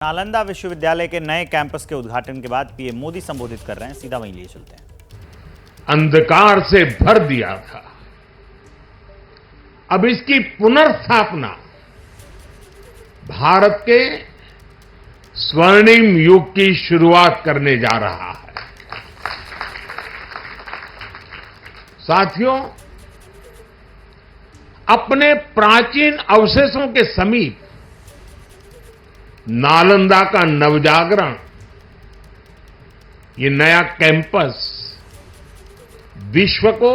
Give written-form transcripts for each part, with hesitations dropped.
नालंदा विश्वविद्यालय के नए कैंपस के उद्घाटन के बाद पीएम मोदी संबोधित कर रहे हैं। सीधा वहीं लिए चलते हैं। अंधकार से भर दिया था, अब इसकी पुनर्स्थापना भारत के स्वर्णिम युग की शुरुआत करने जा रहा है। साथियों, अपने प्राचीन अवशेषों के समीप नालंदा का नवजागरण, ये नया कैंपस विश्व को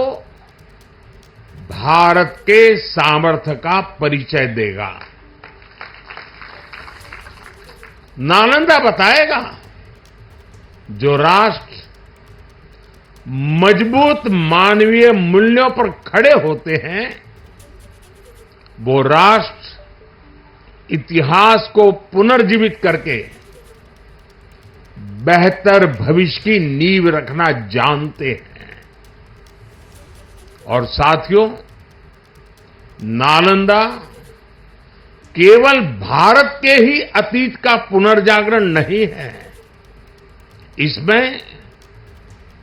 भारत के सामर्थ्य का परिचय देगा। नालंदा बताएगा, जो राष्ट्र मजबूत मानवीय मूल्यों पर खड़े होते हैं, वो राष्ट्र इतिहास को पुनर्जीवित करके बेहतर भविष्य की नींव रखना जानते हैं। और साथियों, नालंदा केवल भारत के ही अतीत का पुनर्जागरण नहीं है, इसमें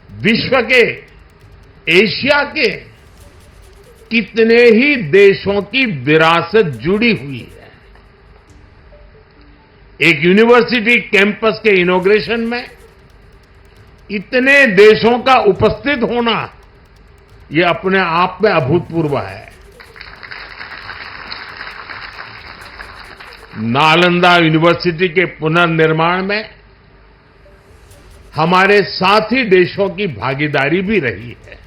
विश्व के, एशिया के कितने ही देशों की विरासत जुड़ी हुई है। एक यूनिवर्सिटी कैंपस के इनॉग्रेशन में इतने देशों का उपस्थित होना, यह अपने आप में अभूतपूर्व है। नालंदा यूनिवर्सिटी के पुनर्निर्माण में हमारे साथी देशों की भागीदारी भी रही है।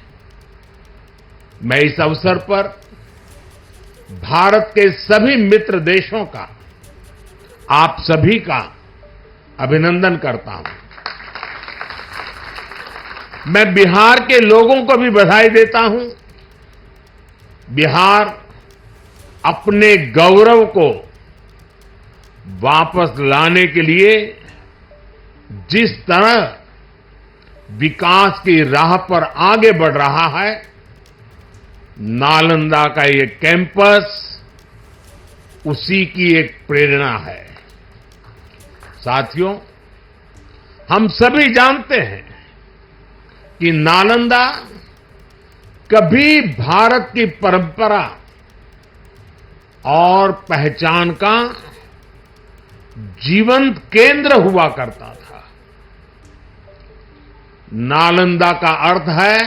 मैं इस अवसर पर भारत के सभी मित्र देशों का, आप सभी का अभिनंदन करता हूं। मैं बिहार के लोगों को भी बधाई देता हूं। बिहार अपने गौरव को वापस लाने के लिए जिस तरह विकास की राह पर आगे बढ़ रहा है, नालंदा का ये कैंपस उसी की एक प्रेरणा है। साथियों, हम सभी जानते हैं कि नालंदा कभी भारत की परंपरा और पहचान का जीवंत केंद्र हुआ करता था। नालंदा का अर्थ है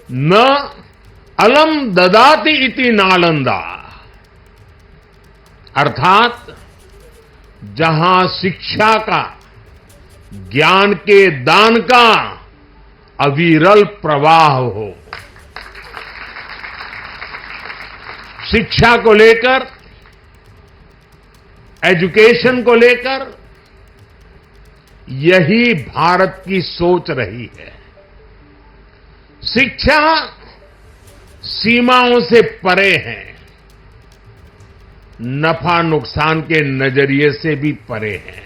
न अलम ददाति इति नालंदा, अर्थात जहां शिक्षा का, ज्ञान के दान का अविरल प्रवाह हो। शिक्षा को लेकर, एजुकेशन को लेकर यही भारत की सोच रही है। शिक्षा सीमाओं से परे है, नफा नुकसान के नजरिए से भी परे है।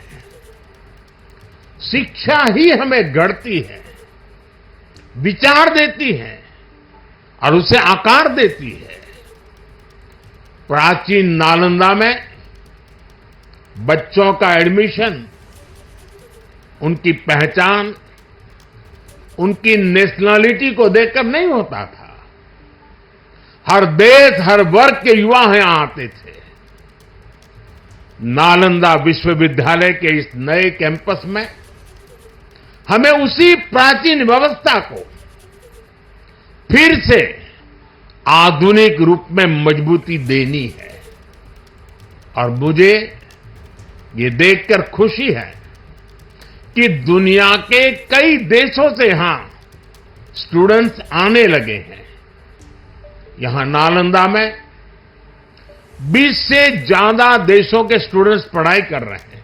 शिक्षा ही हमें गढ़ती है, विचार देती है और उसे आकार देती है। प्राचीन नालंदा में बच्चों का एडमिशन, उनकी पहचान, उनकी नेशनलिटी को देखकर नहीं होता था। हर देश, हर वर्ग के युवा यहां आते थे। नालंदा विश्वविद्यालय के इस नए कैंपस में हमें उसी प्राचीन व्यवस्था को फिर से आधुनिक रूप में मजबूती देनी है। और मुझे ये देखकर खुशी है कि दुनिया के कई देशों से यहां स्टूडेंट्स आने लगे हैं। यहां नालंदा में 20 से ज्यादा देशों के स्टूडेंट्स पढ़ाई कर रहे हैं।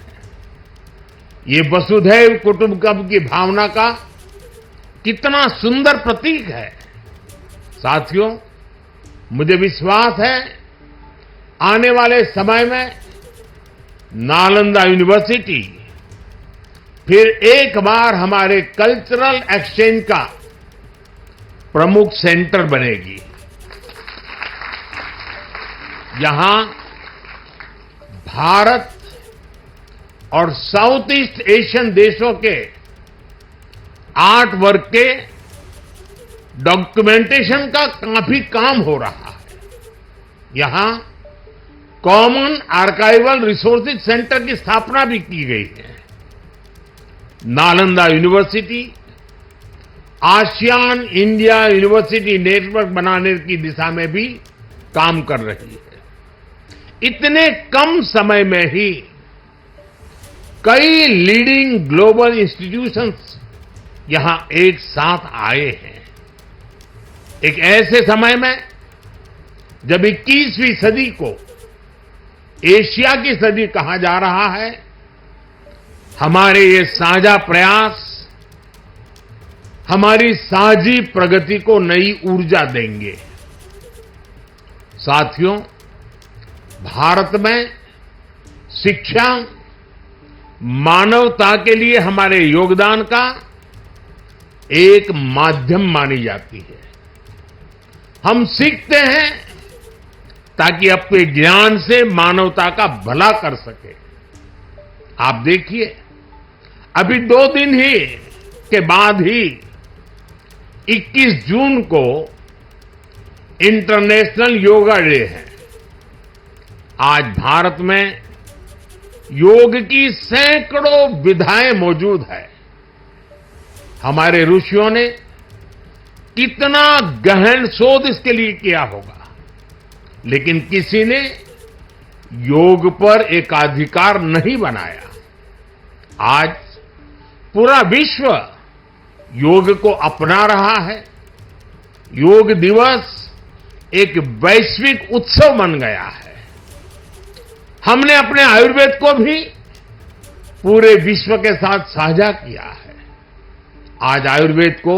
ये वसुधैव कुटुंबकम की भावना का कितना सुंदर प्रतीक है। साथियों, मुझे विश्वास है आने वाले समय में नालंदा यूनिवर्सिटी फिर एक बार हमारे कल्चरल एक्सचेंज का प्रमुख सेंटर बनेगी। यहां भारत और साउथ ईस्ट एशियन देशों के 8 वर्ग के डॉक्यूमेंटेशन का काफी काम हो रहा है। यहां कॉमन आर्काइवल रिसोर्सेज सेंटर की स्थापना भी की गई है। Nalanda university ASEAN India university network बनाने की दिशा में भी काम कर रही है। इतने कम समय में ही कई लीडिंग ग्लोबल इंस्टीट्यूशंस यहां एक साथ आए हैं। एक ऐसे समय में जब 21वीं सदी को एशिया की सदी कहा जा रहा है, हमारे ये साझा प्रयास हमारी साझी प्रगति को नई ऊर्जा देंगे। साथियों, भारत में शिक्षा मानवता के लिए हमारे योगदान का एक माध्यम मानी जाती है। हम सीखते हैं ताकि अपने ज्ञान से मानवता का भला कर सके। आप देखिए, अभी 2 दिन ही के बाद ही 21 जून को इंटरनेशनल योगा डे है। आज भारत में योग की सैकड़ों विधाएं मौजूद है। हमारे ऋषियों ने कितना गहन शोध इसके लिए किया होगा, लेकिन किसी ने योग पर एकाधिकार नहीं बनाया। आज पूरा विश्व योग को अपना रहा है। योग दिवस एक वैश्विक उत्सव बन गया है। हमने अपने आयुर्वेद को भी पूरे विश्व के साथ साझा किया है। आज आयुर्वेद को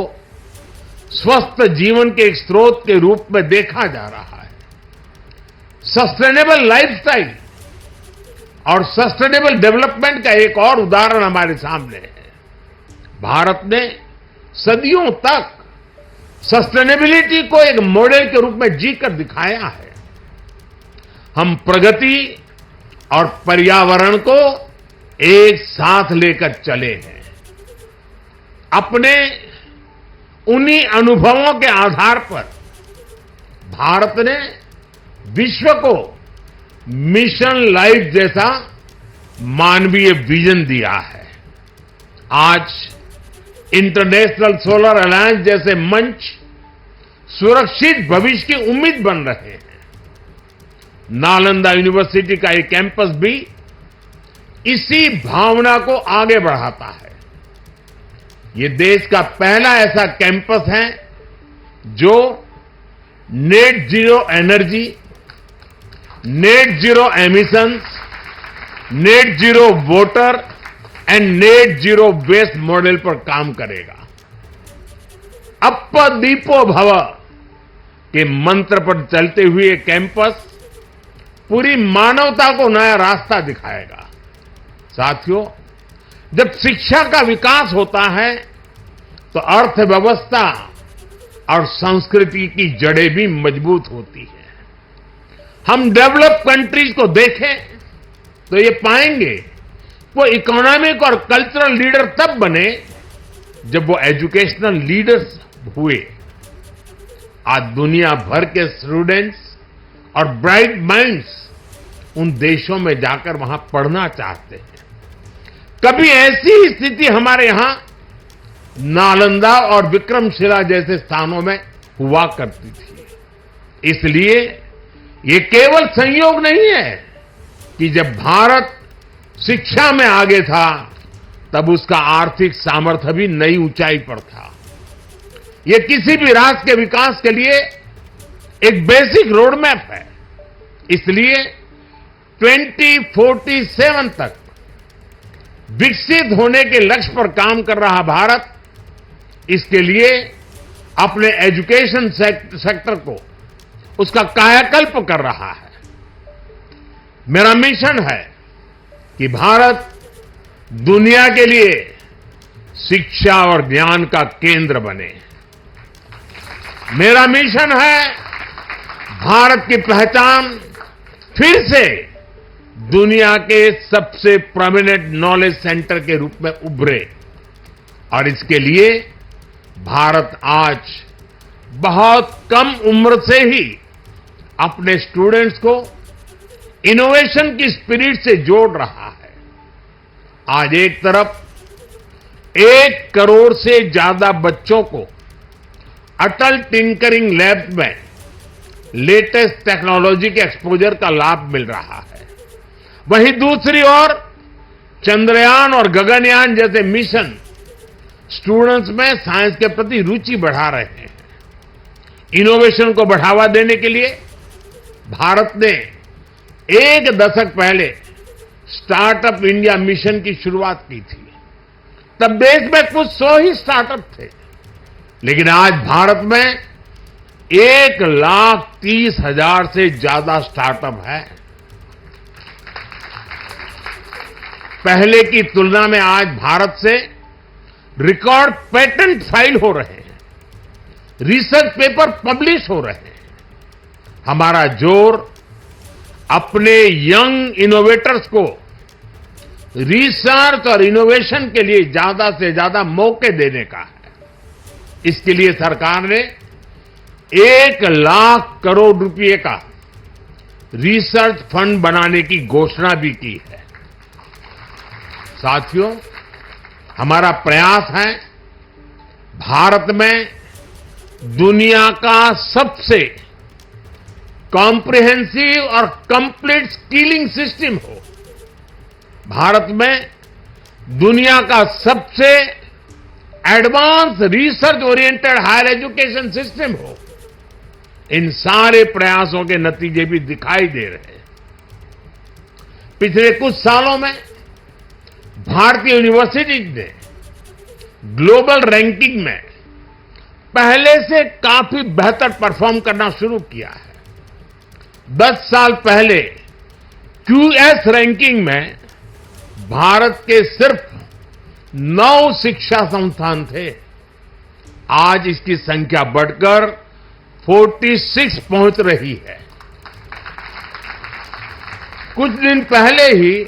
स्वस्थ जीवन के एक स्रोत के रूप में देखा जा रहा है। सस्टेनेबल लाइफस्टाइल और सस्टेनेबल डेवलपमेंट का एक और उदाहरण हमारे सामने है। भारत ने सदियों तक सस्टेनेबिलिटी को एक मॉडल के रूप में जीकर दिखाया है। हम प्रगति और पर्यावरण को एक साथ लेकर चले हैं। अपने उन्हीं अनुभवों के आधार पर भारत ने विश्व को मिशन लाइफ जैसा मानवीय विजन दिया है। आज इंटरनेशनल सोलर अलायंस जैसे मंच सुरक्षित भविष्य की उम्मीद बन रहे हैं। नालंदा यूनिवर्सिटी का एक कैंपस भी इसी भावना को आगे बढ़ाता है। ये देश का पहला ऐसा कैंपस है जो net zero energy, net zero emissions, net zero water and net zero waste model पर काम करेगा। अप्प दीपो भव के मंत्र पर चलते हुए कैंपस पूरी मानवता को नया रास्ता दिखाएगा। साथियों, जब शिक्षा का विकास होता है तो अर्थव्यवस्था और संस्कृति की जड़ें भी मजबूत होती है। हम डेवलप कंट्रीज को देखें तो ये पाएंगे वो इकोनॉमिक और कल्चरल लीडर तब बने जब वो एजुकेशनल लीडर्स हुए। आज दुनिया भर के स्टूडेंट्स और ब्राइट माइंड्स उन देशों में जाकर वहां पढ़ना चाहते हैं। कभी ऐसी स्थिति हमारे यहां नालंदा और विक्रमशिला जैसे स्थानों में हुआ करती थी। इसलिए ये केवल संयोग नहीं है कि जब भारत शिक्षा में आगे था तब उसका आर्थिक सामर्थ्य भी नई ऊंचाई पर था। ये किसी भी राष्ट्र के विकास के लिए एक बेसिक रोड मैप है। इसलिए 2047 तक विकसित होने के लक्ष्य पर काम कर रहा भारत इसके लिए अपने एजुकेशन सेक्टर को उसका कायाकल्प कर रहा है। मेरा मिशन है कि भारत दुनिया के लिए शिक्षा और ज्ञान का केंद्र बने। मेरा मिशन है भारत की पहचान फिर से दुनिया के सबसे प्रोमिनेंट नॉलेज सेंटर के रूप में उभरे और इसके लिए भारत आज बहुत कम उम्र से ही अपने स्टूडेंट्स को इनोवेशन की स्पिरिट से जोड़ रहा है। आज एक तरफ 1 करोड़ से ज्यादा बच्चों को अटल टिंकरिंग लैब में लेटेस्ट टेक्नोलॉजी के एक्सपोजर का लाभ मिल रहा है, वहीं दूसरी ओर चंद्रयान और गगनयान जैसे मिशन स्टूडेंट्स में साइंस के प्रति रुचि बढ़ा रहे हैं। इनोवेशन को बढ़ावा देने के लिए भारत ने 1 दशक पहले स्टार्टअप इंडिया मिशन की शुरुआत की थी। तब देश में कुछ 100 ही स्टार्टअप थे, लेकिन आज भारत में 1,30,000 से ज्यादा स्टार्टअप है। पहले की तुलना में आज भारत से रिकॉर्ड पेटेंट फाइल हो रहे हैं, रिसर्च पेपर पब्लिश हो रहे हैं। हमारा जोर अपने यंग इनोवेटर्स को रिसर्च और इनोवेशन के लिए ज्यादा से ज्यादा मौके देने का है। इसके लिए सरकार ने 1 लाख करोड़ रुपए का रिसर्च फंड बनाने की घोषणा भी की है। साथियों, हमारा प्रयास है भारत में दुनिया का सबसे कॉम्प्रिहेंसिव और कंप्लीट स्किलिंग सिस्टम हो, भारत में दुनिया का सबसे advance research oriented higher education system हो। इन सारे प्रयासों के नतीजे भी दिखाई दे रहे हैं। पिछले कुछ सालों में भारतीय यूनिवर्सिटीज ने ग्लोबल रैंकिंग में पहले से काफी बेहतर परफॉर्म करना शुरू किया है। 10 साल पहले क्यूएस रैंकिंग में भारत के सिर्फ 9 शिक्षा संस्थान थे। आज इसकी संख्या बढ़कर 46 पहुंच रही है। कुछ दिन पहले ही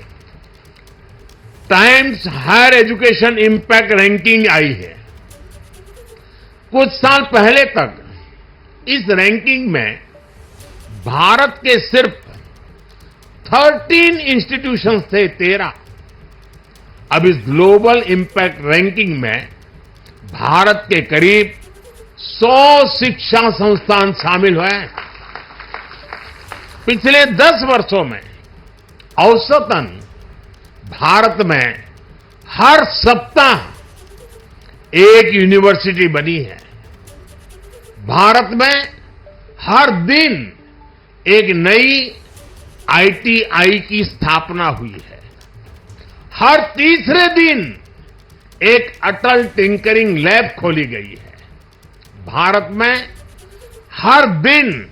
Times Higher Education impact ranking आई है। कुछ साल पहले तक इस रैंकिंग में भारत के सिर्फ 13 इंस्टीट्यूशंस थे, 13। अब इस ग्लोबल इंपैक्ट रैंकिंग में भारत के करीब 100 शिक्षा संस्थान शामिल हुए। पिछले 10 वर्षों में औसतन भारत में हर सप्ताह एक यूनिवर्सिटी बनी है। भारत में हर दिन एक नई आईटीआई की स्थापना हुई है। हर तीसरे दिन एक अटल टिंकरिंग लैब खोली गई है। भारत में हर दिन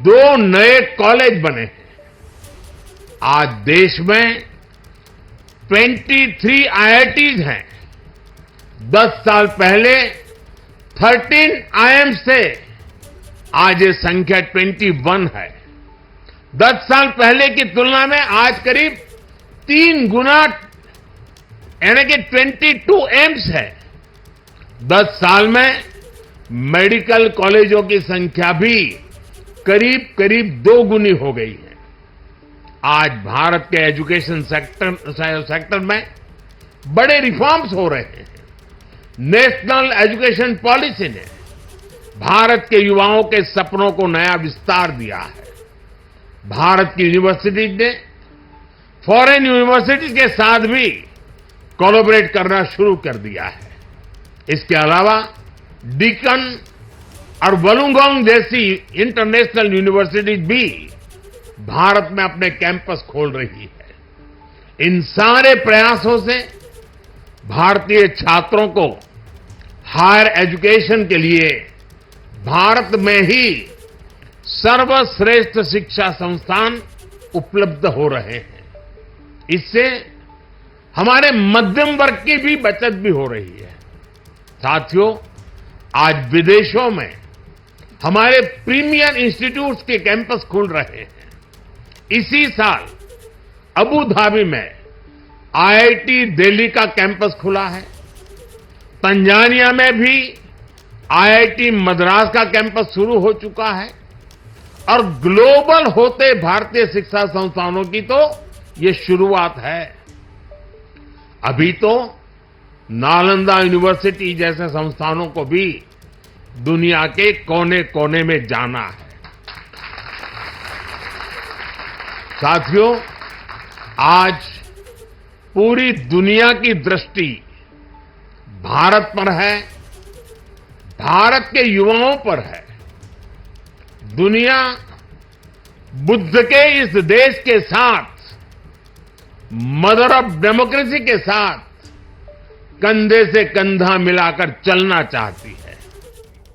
2 नए कॉलेज बने हैं। आज देश में 23 आईआईटीज हैं। 10 साल पहले 13 आईआईएम्स थे, आज ये संख्या 21 है। 10 साल पहले की तुलना में आज करीब 3 गुना यानी कि 22 एम्स है। 10 साल में मेडिकल कॉलेजों की संख्या भी करीब 2 गुनी हो गई है। आज भारत के एजुकेशन सेक्टर में बड़े रिफॉर्म्स हो रहे हैं। नेशनल एजुकेशन पॉलिसी ने भारत के युवाओं के सपनों को नया विस्तार दिया है। भारत की यूनिवर्सिटीज ने फॉरेन यूनिवर्सिटीज के साथ भी कोलैबोरेट करना शुरू कर दिया है। इसके अलावा डीकन और वलुंगोंग जैसी इंटरनेशनल यूनिवर्सिटीज भी भारत में अपने कैंपस खोल रही है। इन सारे प्रयासों से भारतीय छात्रों को हायर एजुकेशन के लिए भारत में ही सर्वश्रेष्ठ शिक्षा संस्थान उपलब्ध हो रहे हैं। इससे हमारे मध्यम वर्ग की भी बचत भी हो रही है। साथियों, आज विदेशों में हमारे प्रीमियर इंस्टीट्यूट्स के कैंपस खुल रहे हैं। इसी साल अबू धाबी में आईआईटी दिल्ली का कैंपस खुला है। तंजानिया में भी आईआईटी मद्रास का कैंपस शुरू हो चुका है और ग्लोबल होते भारतीय शिक्षा संस्थानों की तो ये शुरुआत है। अभी तो नालंदा यूनिवर्सिटी जैसे संस्थानों को भी दुनिया के कोने कोने में जाना है। साथियों, आज पूरी दुनिया की दृष्टि भारत पर है, भारत के युवाओं पर है। दुनिया बुद्ध के इस देश के साथ, मदर ऑफ डेमोक्रेसी के साथ कंधे से कंधा मिलाकर चलना चाहती है।